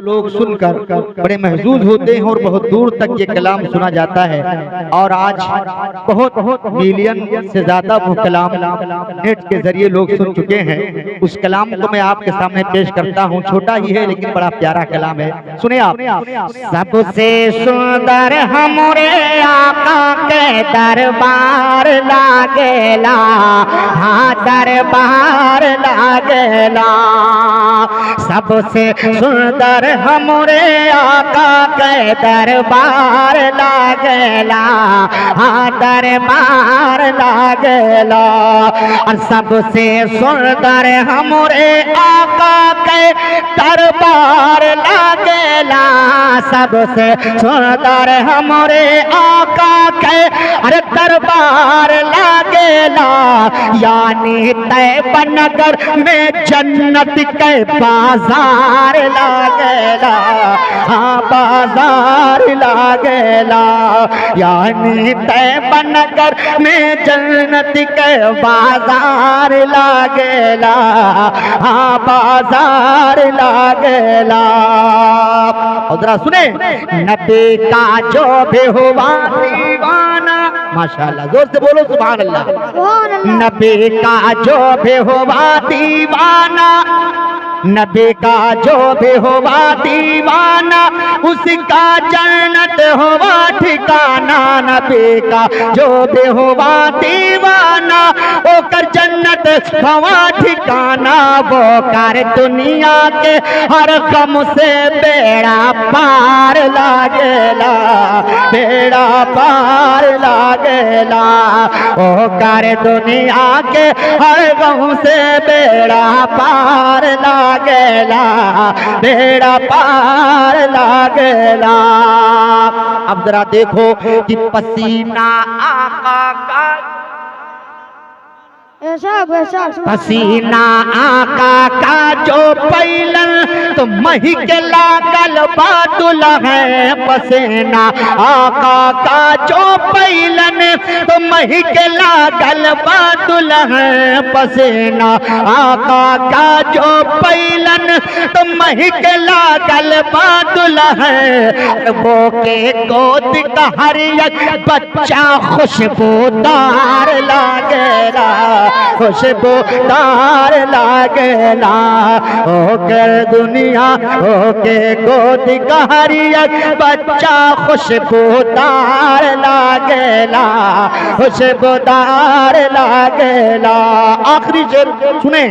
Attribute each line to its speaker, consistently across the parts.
Speaker 1: لوگ سن کر بڑے محظوظ ہوتے ہیں اور بہت دور تک یہ کلام سنا جاتا ہے، اور آج بہت ملین سے زیادہ وہ کلام نیٹ کے ذریعے لوگ سن چکے ہیں۔ اس کلام کو میں آپ کے سامنے پیش کرتا ہوں، چھوٹا ہی ہے لیکن بڑا پیارا کلام ہے، سنیں آپ۔ سب سے سندر ہمارے آقا کے دربار لاگیلا، ہاں دربار لاگیلا، سب سے سندر ہمارے آقا کے دربار لاگیلا، ہاں دربار لاگیلا، اور سب سے سندر ہمارے آقا کے دربار لاگیلا، سب سے سندر ہمارے آقا کے دربار لاگیلا، یعنی طیبہ نگر میں جنت کے بازار لاگیلا، ہاں بازار لاگیلا، یعنی طیبہ نگر میں جنت کے بازار لاگیلا، ہاں بازار لاگیلا۔ اور ذرا سنیں، نبی کا جو بھی ہوا دیوانہ، ماشاءاللہ زور سے بولو سبحان اللہ، نبی کا جو بھی ہوا دیوانہ، نبی کا جو بھی ہوا دیوانہ، اس کا جنت ہوا ٹھکانہ، نبی کا جو بھی ہوا دیوانہ، وہ کر جنت ہوا ٹھکانہ، وہ کر دنیا کے ہر غم سے بیڑا پار لاگیلا، بیڑا پار لاگیلا، وہ کر دنیا کے ہر غم سے بیڑا پار لاگیلا، بیڑا پار لاگیلا۔ اب ذرا دیکھو کہ پسینہ آقا کا، پسینہ آقا کا جو پیلن تو مہک لاگل بادل ہے، پسینہ آقا کا جو پیلن تو مہک لاگل بادل ہے، پسینہ آقا کا جو پیلن تو مہک لاگل بادل ہے، وہ کے گود کا ہر یک بچہ خوشبودار لاگیلا، خوشبودار لاگیلا، ہو کر دنیا ہو کے گود کا ہر یک بچہ خوشبودار لاگیلا، خوشبودار لاگیلا۔ آخری شعر سنیں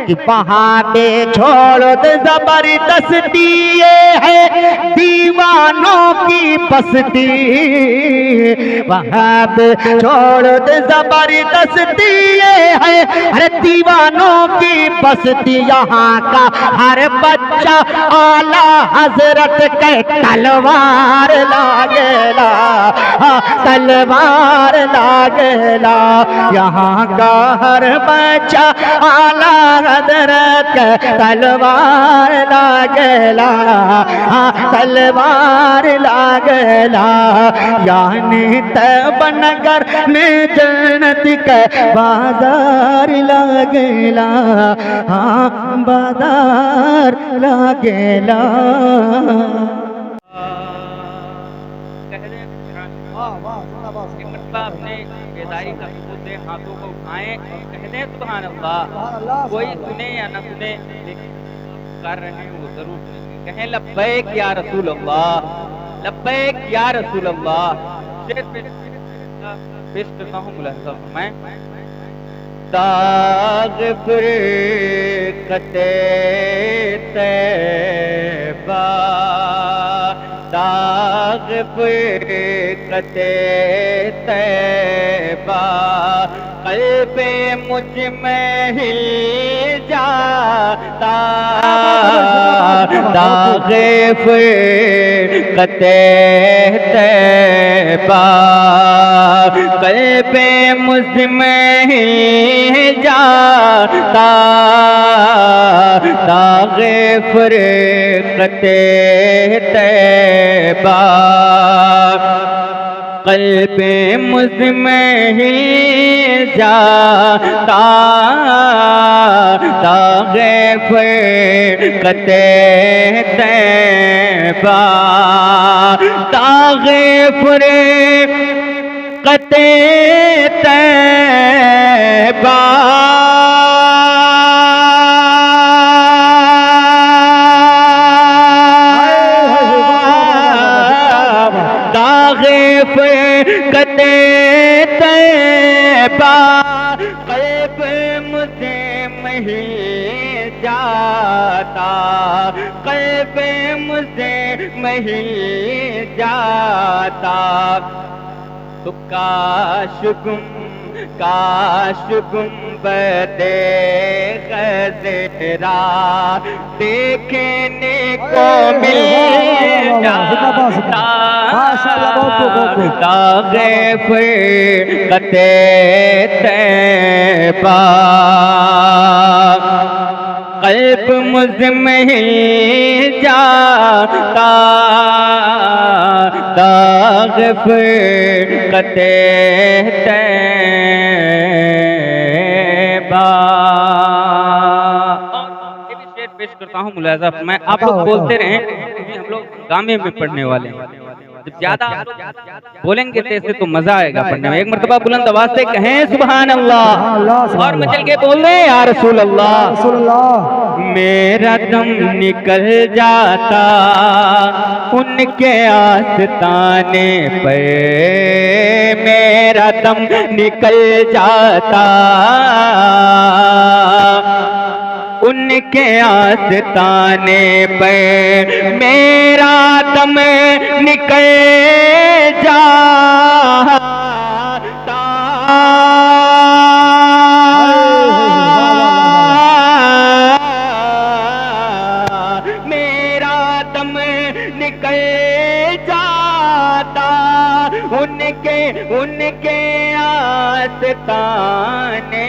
Speaker 1: کہ وہاں پہ چھوڑ دے زبردستی، یہ ہے دیوانوں کی بستی، وہاں پہ چھوڑ دے زبردستی، یہ ہے ارے دیوانوں کی بستی، یہاں کا ہر بچہ اعلیٰ حضرت کے تلوار لاگیلا، تلوار لاگیلا، یہاں کا ہر بچہ اعلیٰ حضرت کے تلوار لاگیلا، تلوار لاگیلا، یعنی طیبہ نگر میں جنت کے بازار لاگیلا، ہاں بازار لاگیلا۔
Speaker 2: اپنے بیداری کا ثبوت دے، ہاتھوں کو اٹھائیں، کہہ دیں سبحان اللہ، کوئی سنے یا نہ سنے لیکن کر رہے ہیں وہ ضرور سنیں، کہیں لبیک یا رسول اللہ، لبیک یا رسول اللہ۔ شیر پیش کرتا ہوں، ملاحظہ فرمائیں۔ داغ فرقت طیبہ، داغ فرقت طیبہ، قلب مجھ میں ہل جاتا، داغ فرقت طیبہ، قلب مجھ میں ہل جاتا، داغ فرقت طیبہ، قلب مجھ میں ہل جاتا، داغ
Speaker 1: فرقت طیبہ داغ فرقت طیبہ داغ فرقت طیبہ قلب مجھے نہیں جاتا قلب مجھے نہیں جاتا تو کاش گنبد خضرا دیکھنے کو مل جاتا داغ فرقت طیبہ قلب مزمحل جاتا داغ فرقت طیبہ. یہ بھی شعر پیش کرتا ہوں ملاحظہ میں آپ لوگ بولتے رہیں کیونکہ ہم لوگ گامے میں پڑھنے والے ہیں جب زیادہ بولیں گے تیسے تو مزہ آئے گا پڑھنے میں. ایک مرتبہ بلند آواز سے کہیں سبحان اللہ اور مچل کے بول رہے ہیں یا رسول اللہ. میرا دم نکل جاتا ان کے آستانے پر میرا دم نکل جاتا ان کے آستانے پر میرا دم نکل جاتا میرا دم نکل جاتا ان کے آستانے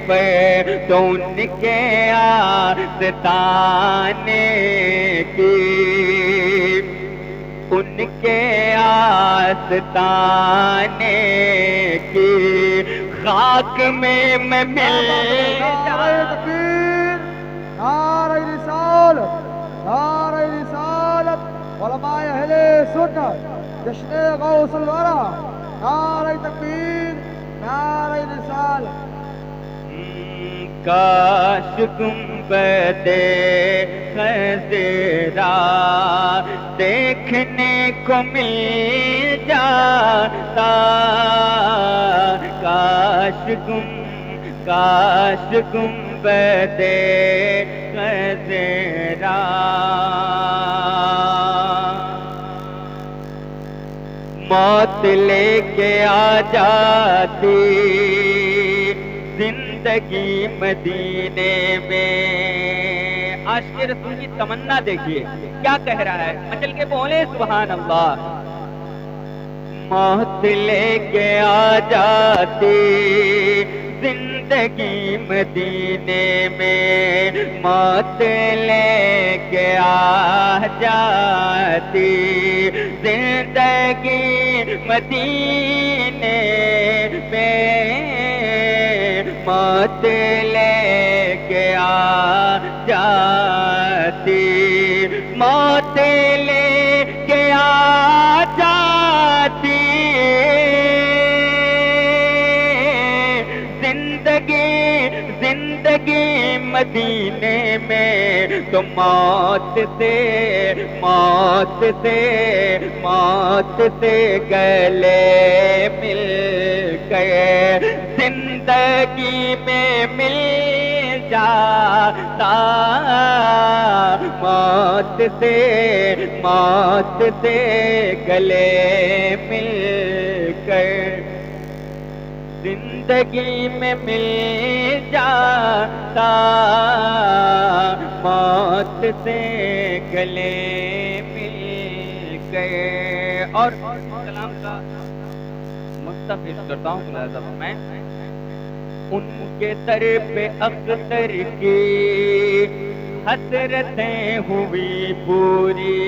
Speaker 1: پر تو ان کے آستانے کی ان کے آستانے کی خاک میں مل
Speaker 3: نعرہ رسالت نعرہ رسالت علماء اہل سنت جشن غوث الورا نعرہ تکبیر نعرہ رسالت.
Speaker 1: کاش گنبد خضرا دیکھنے کو مل جاتا کاش گنبد خضرا موت لے کے آ جاتی زندگی مدینے میں. عاشق رسول کی تمنا دیکھیے کیا کہہ رہا ہے مچل کے بولے سبحان اللہ. موت لے کے آ جاتی زندگی مدینے میں موت لے کے آ جاتی زندگی مدینے میں موت لے کے آ جاتی موت لے کے آ جاتی زندگی مدینے میں تو موت سے گلے مل گئے زندگی میں مل جاتا موت سے گلے مل گئے زندگی میں مل جاتا موت سے گلے مل گئے. اور کلام کا مقطع پیش کرتا ہوں ملاحظہ میں. ان کے در پہ اختر کی حسرتیں ہوئی پوری